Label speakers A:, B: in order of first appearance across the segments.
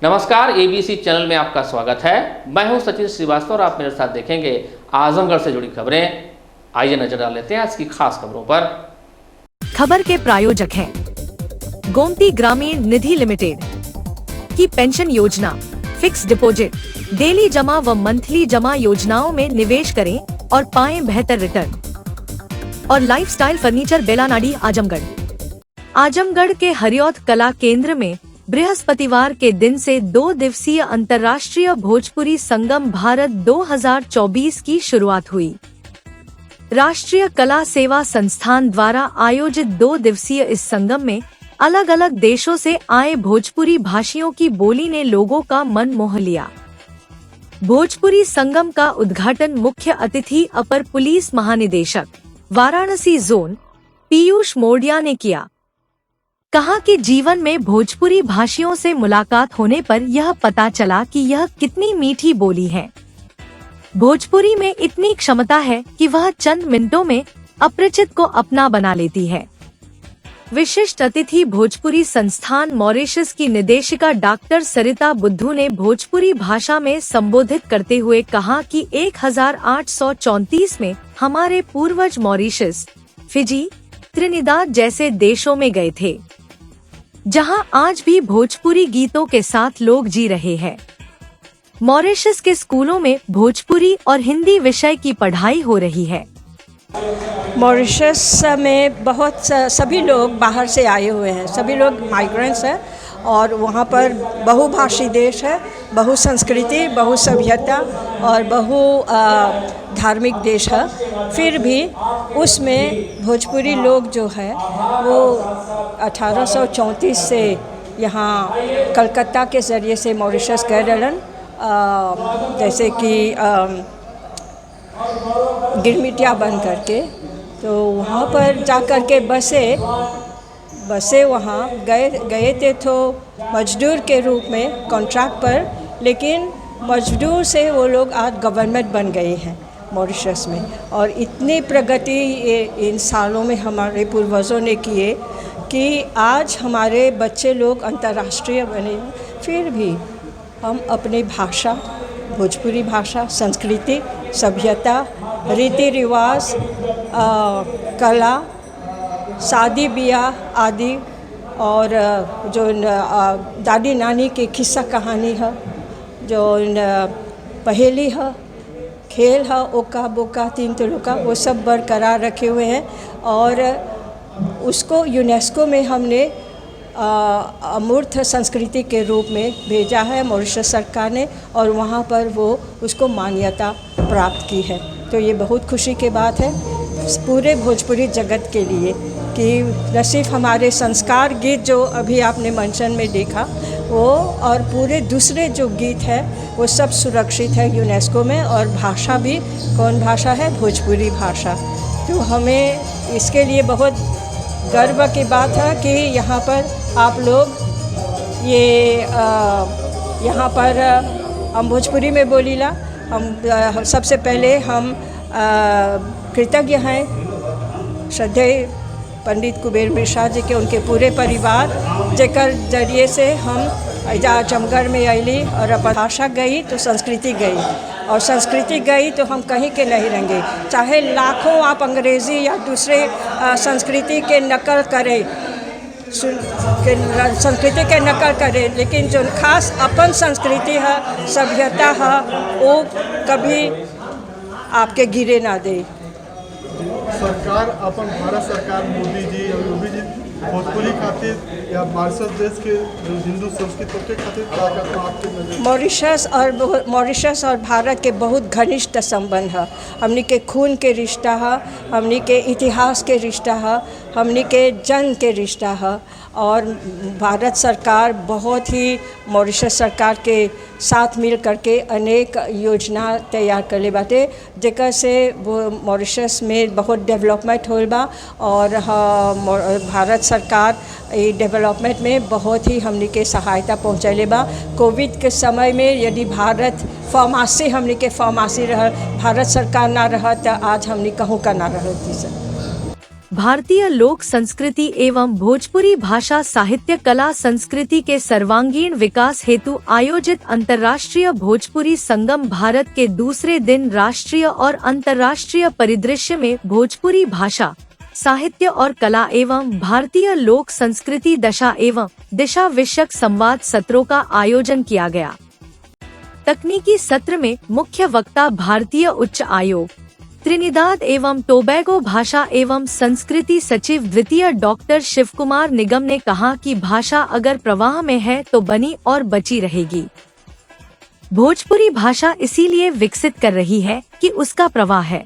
A: नमस्कार, ABC channel में आपका स्वागत है। मैं हूं सचिन श्रीवास्तव और आप मेरे साथ देखेंगे आजमगढ़ से जुड़ी खबरें। आइए नजर डाल लेते हैं आज की खास खबरों पर।
B: खबर के प्रायोजक हैं गोमती ग्रामीण निधि लिमिटेड की पेंशन योजना, फिक्स डिपॉजिट, डेली जमा व मंथली जमा योजनाओं में निवेश करें और पाएं बेहतर रिटर्न। और लाइफस्टाइल फर्नीचर बेलानाडी आजमगढ़ के हरियौत कला केंद्र में बृहस्पतिवार के दिन से 2 दिवसीय अंतर्राष्ट्रीय भोजपुरी संगम भारत 2024 की शुरुआत हुई। राष्ट्रीय कला सेवा संस्थान द्वारा आयोजित 2 दिवसीय इस संगम में अलग अलग देशों से आए भोजपुरी भाषियों की बोली ने लोगों का मन मोह लिया। भोजपुरी संगम का उद्घाटन मुख्य अतिथि अपर पुलिस महानिदेशक वाराणसी जोन पीयूष मोडिया ने किया। कहा कि जीवन में भोजपुरी भाषियों से मुलाकात होने पर यह पता चला कि यह कितनी मीठी बोली है। भोजपुरी में इतनी क्षमता है कि वह चंद मिनटों में अपरिचित को अपना बना लेती है। विशिष्ट अतिथि भोजपुरी संस्थान मॉरिशस की निदेशिका डॉक्टर सरिता बुद्धू ने भोजपुरी भाषा में संबोधित करते हुए कहा कि 1834 में हमारे पूर्वज मॉरिशस, फिजी, त्रिनिदाद जैसे देशों में गए थे, जहां आज भी भोजपुरी गीतों के साथ लोग जी रहे हैं। मॉरिशस के स्कूलों में भोजपुरी और हिंदी विषय की पढ़ाई हो रही है।
C: मॉरिशस में सभी लोग बाहर से आए हुए हैं, सभी लोग माइग्रेंट्स हैं और वहाँ पर बहुभाषी देश है, बहु संस्कृति, बहु सभ्यता और बहु धार्मिक देश है। फिर भी उसमें भोजपुरी लोग जो है वो 1834 से यहाँ कलकत्ता के ज़रिए से मॉरिशस गए रहलन, जैसे कि गिरमिटिया बन करके, तो वहाँ पर जा कर के बसे वहाँ गए थे तो मजदूर के रूप में कॉन्ट्रैक्ट पर, लेकिन मजदूर से वो लोग आज गवर्नमेंट बन गए हैं मॉरिशस में। और इतनी प्रगति इन सालों में हमारे पूर्वजों ने किए कि आज हमारे बच्चे लोग अंतर्राष्ट्रीय बने। फिर भी हम अपनी भाषा, भोजपुरी भाषा, संस्कृति, सभ्यता, रीति रिवाज, कला, शादी ब्याह आदि और जो दादी नानी की किस्सा कहानी है, जो पहेली है, खेल है, ओका बोका तीन तुलुका, वो सब बरकरार रखे हुए हैं। और उसको यूनेस्को में हमने अमूर्त संस्कृति के रूप में भेजा है मॉरिशस सरकार ने, और वहाँ पर वो उसको मान्यता प्राप्त की है। तो ये बहुत खुशी की बात है पूरे भोजपुरी जगत के लिए कि न सिर्फ हमारे संस्कार गीत जो अभी आपने मंचन में देखा वो, और पूरे दूसरे जो गीत है वो सब सुरक्षित है यूनेस्को में। और भाषा भी कौन भाषा है? भोजपुरी भाषा। तो हमें इसके लिए बहुत गर्व की बात है कि यहाँ पर आप लोग यहाँ पर हम भोजपुरी में बोलीला। हम सबसे पहले हम कृतज्ञ हैं श्रद्धेय पंडित कुबेर मिश्रा जी के, उनके पूरे परिवार जेकर जरिए से हम आजमगढ़ में अली और अपन भाषा गई तो संस्कृति गई, और संस्कृति गई तो हम कहीं के नहीं रहेंगे। चाहे लाखों आप अंग्रेज़ी या दूसरे संस्कृति के नकल करें, संस्कृति के नकल करें, लेकिन जो खास अपन संस्कृति है, सभ्यता है, वो कभी आपके गिरे ना दे।
D: सरकार अपन भारत सरकार मोदी जी और योगी जी भोजपुरी खातिर या मॉरिशस देश के हिंदू संस्कृति के खातिर क्या करते हैं आपके नज़र?
C: मॉरिशस और भारत के बहुत घनिष्ठ संबंध है। हमनी के खून के रिश्ता है, हमनी के इतिहास के रिश्ता है, हमनी के जन्म के रिश्ता है। और भारत सरकार बहुत ही मॉरिशस सरकार के साथ मिल करके अनेक योजना तैयार करले बाटे, जेकर से वो मॉरिशस में बहुत डेवलपमेंट होल बा। और भारत सरकार ये डेवलपमेंट में बहुत ही हमनी के सहायता पहुँचैले बा। कोविड के समय में यदि भारत फार्मेसी, हमनी के फार्मेसी रह, भारत सरकार ना रहा तो आज हमनी कहूँ का ना रहती सर।
B: भारतीय लोक संस्कृति एवं भोजपुरी भाषा साहित्य कला संस्कृति के सर्वांगीण विकास हेतु आयोजित अंतर्राष्ट्रीय भोजपुरी संगम भारत के दूसरे दिन राष्ट्रीय और अंतर्राष्ट्रीय परिदृश्य में भोजपुरी भाषा साहित्य और कला एवं भारतीय लोक संस्कृति दशा एवं दिशा विषयक संवाद सत्रों का आयोजन किया गया। तकनीकी सत्र में मुख्य वक्ता भारतीय उच्च आयोग त्रिनिदाद एवं टोबैगो भाषा एवं संस्कृति सचिव द्वितीय डॉक्टर शिवकुमार निगम ने कहा कि भाषा अगर प्रवाह में है तो बनी और बची रहेगी। भोजपुरी भाषा इसीलिए विकसित कर रही है कि उसका प्रवाह है।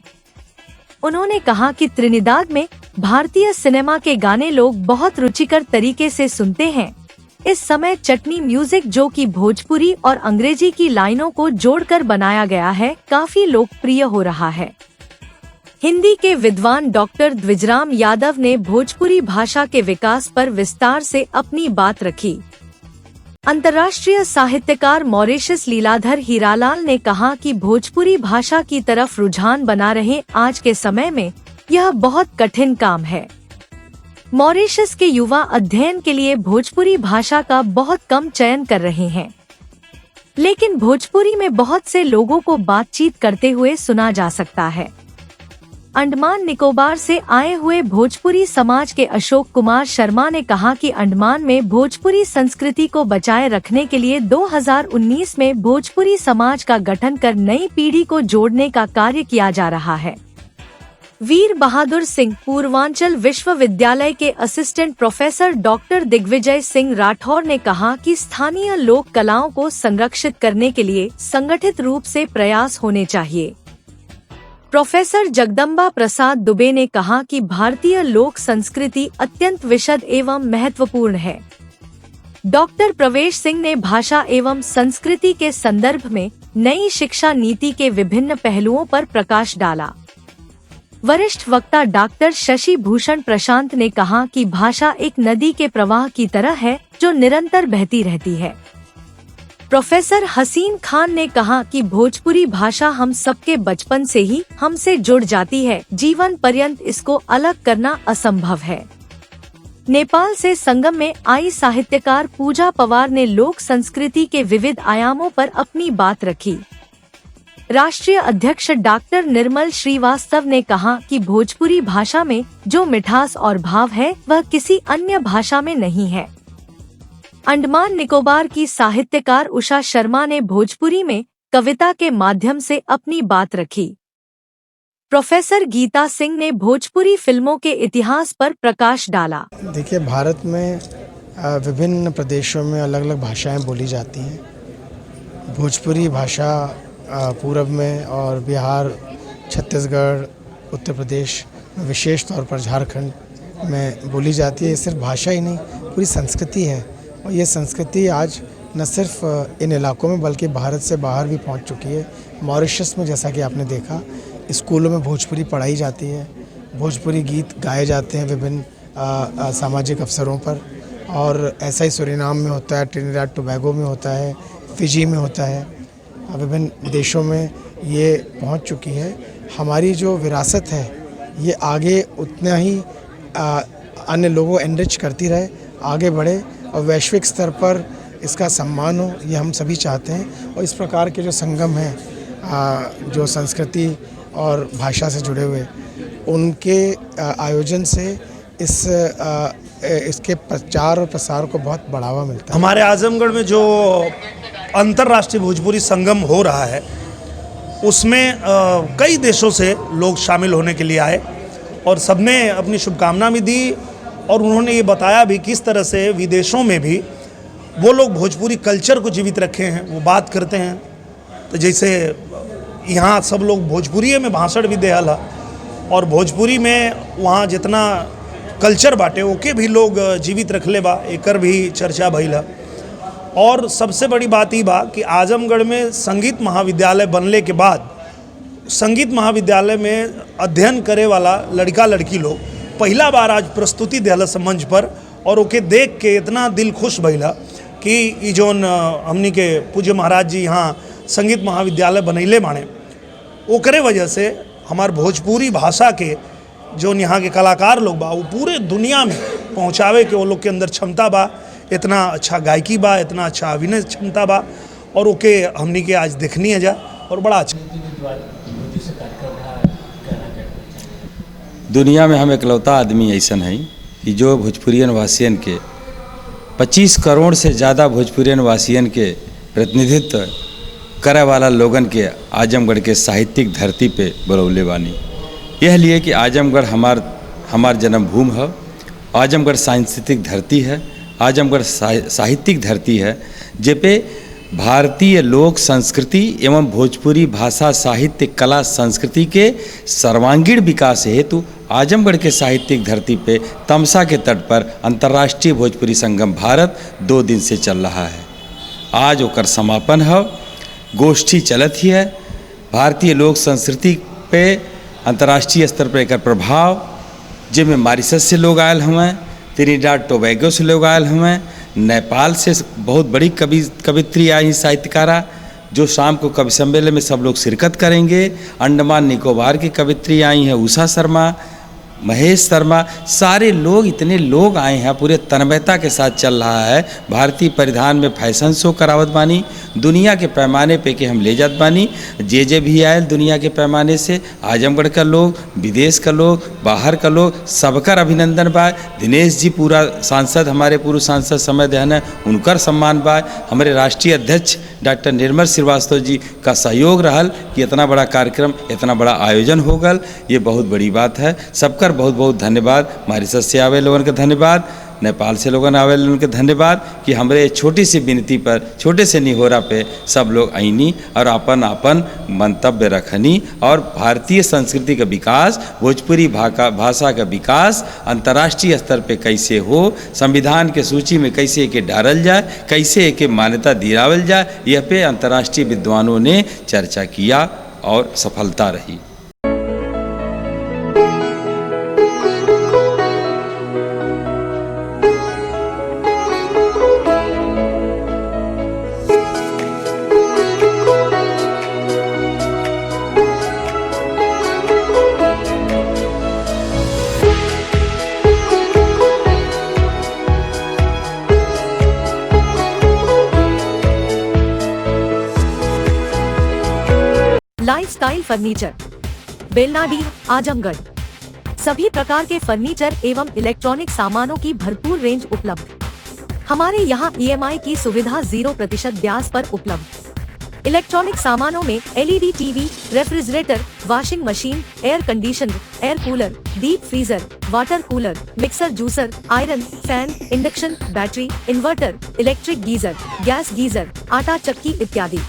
B: उन्होंने कहा कि त्रिनिदाद में भारतीय सिनेमा के गाने लोग बहुत रुचिकर तरीके से सुनते हैं। इस समय चटनी म्यूजिक जो कि भोजपुरी और अंग्रेजी की लाइनों को जोड़कर बनाया गया है काफी लोकप्रिय हो रहा है। हिंदी के विद्वान डॉक्टर द्विजराम यादव ने भोजपुरी भाषा के विकास पर विस्तार से अपनी बात रखी। अंतर्राष्ट्रीय साहित्यकार मॉरिशस लीलाधर हीरालाल ने कहा कि भोजपुरी भाषा की तरफ रुझान बना रहे आज के समय में यह बहुत कठिन काम है। मॉरिशस के युवा अध्ययन के लिए भोजपुरी भाषा का बहुत कम चयन कर रहे हैं, लेकिन भोजपुरी में बहुत से लोगों को बातचीत करते हुए सुना जा सकता है। अंडमान निकोबार से आए हुए भोजपुरी समाज के अशोक कुमार शर्मा ने कहा कि अंडमान में भोजपुरी संस्कृति को बचाए रखने के लिए 2019 में भोजपुरी समाज का गठन कर नई पीढ़ी को जोड़ने का कार्य किया जा रहा है। वीर बहादुर सिंह पूर्वांचल विश्वविद्यालय के assistant professor doctor Digvijay Singh Rathore ने कहा कि स्थानीय लोक कलाओं को संरक्षित करने के लिए संगठित रूप से प्रयास होने चाहिए। प्रोफेसर जगदम्बा प्रसाद दुबे ने कहा कि भारतीय लोक संस्कृति अत्यंत विशद एवं महत्वपूर्ण है। डॉक्टर प्रवेश सिंह ने भाषा एवं संस्कृति के संदर्भ में नई शिक्षा नीति के विभिन्न पहलुओं पर प्रकाश डाला। वरिष्ठ वक्ता डॉक्टर शशि भूषण प्रशांत ने कहा कि भाषा एक नदी के प्रवाह की तरह है जो निरंतर बहती रहती है। प्रोफेसर हसीन खान ने कहा कि भोजपुरी भाषा हम सबके बचपन से ही हमसे जुड़ जाती है, जीवन पर्यंत इसको अलग करना असंभव है। नेपाल से संगम में आई साहित्यकार पूजा पवार ने लोक संस्कृति के विविध आयामों पर अपनी बात रखी। राष्ट्रीय अध्यक्ष डॉक्टर निर्मल श्रीवास्तव ने कहा कि भोजपुरी भाषा में जो मिठास और भाव है वह किसी अन्य भाषा में नहीं है। अंडमान निकोबार की साहित्यकार उषा शर्मा ने भोजपुरी में कविता के माध्यम से अपनी बात रखी। प्रोफेसर गीता सिंह ने भोजपुरी फिल्मों के इतिहास पर प्रकाश डाला।
E: देखिए, भारत में विभिन्न प्रदेशों में अलग अलग भाषाएं बोली जाती हैं। भोजपुरी भाषा पूरब में और बिहार, छत्तीसगढ़, उत्तर प्रदेश, विशेष तौर पर झारखंड में बोली जाती है। ये सिर्फ भाषा ही नहीं, पूरी संस्कृति है और ये संस्कृति आज न सिर्फ इन इलाकों में बल्कि भारत से बाहर भी पहुंच चुकी है। मॉरिशस में जैसा कि आपने देखा, स्कूलों में भोजपुरी पढ़ाई जाती है, भोजपुरी गीत गाए जाते हैं विभिन्न सामाजिक अवसरों पर, और ऐसा ही सूरीनाम में होता है, ट्रिनिडाद टोबैगो में होता है, फिजी में होता है, विभिन्न देशों में ये पहुंच चुकी है। हमारी जो विरासत है ये आगे उतना ही अन्य लोगों एनरिच करती रहे, आगे बढ़े और वैश्विक स्तर पर इसका सम्मान हो, ये हम सभी चाहते हैं। और इस प्रकार के जो संगम हैं जो संस्कृति और भाषा से जुड़े हुए, उनके आयोजन से इसके प्रचार और प्रसार को बहुत बढ़ावा मिलता है।
F: हमारे आजमगढ़ में जो अंतर्राष्ट्रीय भोजपुरी संगम हो रहा है उसमें कई देशों से लोग शामिल होने के लिए आए और सबने अपनी शुभकामना भी दी और उन्होंने ये बताया भी किस तरह से विदेशों में भी वो लोग भोजपुरी कल्चर को जीवित रखे हैं, वो बात करते हैं। तो जैसे यहाँ सब लोग भोजपुरी में भाषण भी देहल है और भोजपुरी में वहाँ जितना कल्चर बाटे ओके भी लोग जीवित रखले बा, एकर भी चर्चा भइल है। और सबसे बड़ी बात ये बा कि आजमगढ़ में संगीत महाविद्यालय बनने के बाद संगीत महाविद्यालय में अध्ययन करे वाला लड़का लड़की लोग पहला बार आज प्रस्तुति दिहलस मंच पर और ओके देख के इतना दिल खुश भइला कि ई जौन हमनी के पूज्य महाराज जी यहाँ संगीत महाविद्यालय बनैले बाणे, ओकरे वजह से हमार भोजपुरी भाषा के जो यहाँ के कलाकार लोग बा वो पूरे दुनिया में पहुँचावे के वो लोग के अंदर क्षमता बा, इतना अच्छा गायकी बा, इतना अच्छा अभिनय क्षमता बा, और ओके हमनी के आज देखनी है जा और बड़ा अच्छा।
G: दुनिया में हम इकलौता आदमी ऐसा है कि जो भोजपुरियन वासियन के 25 करोड़ से ज़्यादा भोजपुरियन वासियन के प्रतिनिधित्व करे वाला लोगन के आजमगढ़ के साहित्यिक धरती पे बुलौले बानी। यह लिए कि आजमगढ़ हमार जन्मभूमि है, आजमगढ़ सांस्कृतिक धरती है, आजमगढ़ साहित्यिक धरती है, जे पे भारतीय लोक संस्कृति एवं भोजपुरी भाषा साहित्य कला संस्कृति के सर्वांगीण विकास हेतु आजमगढ़ के साहित्यिक धरती पे तमसा के तट पर अंतर्राष्ट्रीय भोजपुरी संगम भारत 2 दिन से चल रहा है। आज ओकर समापन है, गोष्ठी चलत ही है। भारतीय लोक संस्कृति पे अंतर्राष्ट्रीय स्तर पर एक प्रभाव जिनमें मॉरिशस से लोग आयल हुए, त्रिनिडाद टोबैगो से लोग आयल हुए, नेपाल से बहुत बड़ी कवित्री आई साहित्यकारा जो शाम को कवि सम्मेलन में सब लोग शिरकत करेंगे। अंडमान निकोबार की कवित्री आई हैं उषा शर्मा, महेश शर्मा, सारे लोग इतने लोग आए हैं, पूरे तन्मयता के साथ चल रहा है। भारतीय परिधान में फैशन शो करावत बानी, दुनिया के पैमाने पे के हम ले जात बानी। जे भी आए दुनिया के पैमाने से, आजमगढ़ का लोग, विदेश का लोग, बाहर का लोग, सबकर अभिनंदन बा। दिनेश जी पूरा सांसद, हमारे पूर्व सांसद समय दहन है, उनकर सम्मान बा। हमारे राष्ट्रीय अध्यक्ष डॉक्टर निर्मल श्रीवास्तव जी का सहयोग रहल कि इतना बड़ा कार्यक्रम, इतना बड़ा आयोजन हो गल, ये बहुत बड़ी बात है। सबका बहुत बहुत धन्यवाद। मॉरिशस से आवे लोगों के धन्यवाद, नेपाल से लोगों आवे लोगों के धन्यवाद कि हमारे छोटी सी विनती पर, छोटे से निहोरा पे सब लोग आईनी और अपन अपन मंतव्य रखनी और भारतीय संस्कृति का विकास, भोजपुरी भाषा का विकास अंतर्राष्ट्रीय स्तर पे कैसे हो, संविधान के सूची में कैसे एके डालल जाए, कैसे एके मान्यता दिलावल जाए, यह पे अंतर्राष्ट्रीय विद्वानों ने चर्चा किया और सफलता रही।
B: Lifestyle furniture, Belnadi, Azamgarh. सभी प्रकार के फर्नीचर एवं इलेक्ट्रॉनिक सामानों की भरपूर रेंज उपलब्ध। हमारे यहाँ EMI की सुविधा 0% ब्याज पर उपलब्ध। इलेक्ट्रॉनिक सामानों में LED TV, refrigerator, washing machine, air conditioner, air cooler, deep freezer, water cooler, mixer juicer, iron, fan, induction, battery, inverter, electric geyser, gas geyser, आटा चक्की इत्यादि।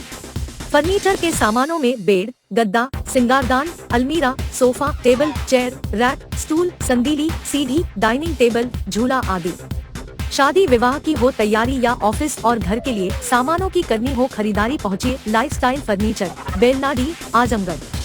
B: फर्नीचर के सामानों में बेड, गद्दा, सिंगारदान, अलमीरा, sofa, table, chair, rack, stool, संदीली, सीढ़ी, डाइनिंग टेबल, झूला आदि। शादी विवाह की हो तैयारी या ऑफिस और घर के लिए सामानों की करनी हो खरीदारी, पहुंचिए लाइफस्टाइल फर्नीचर, बेलनाडी, आजमगढ़।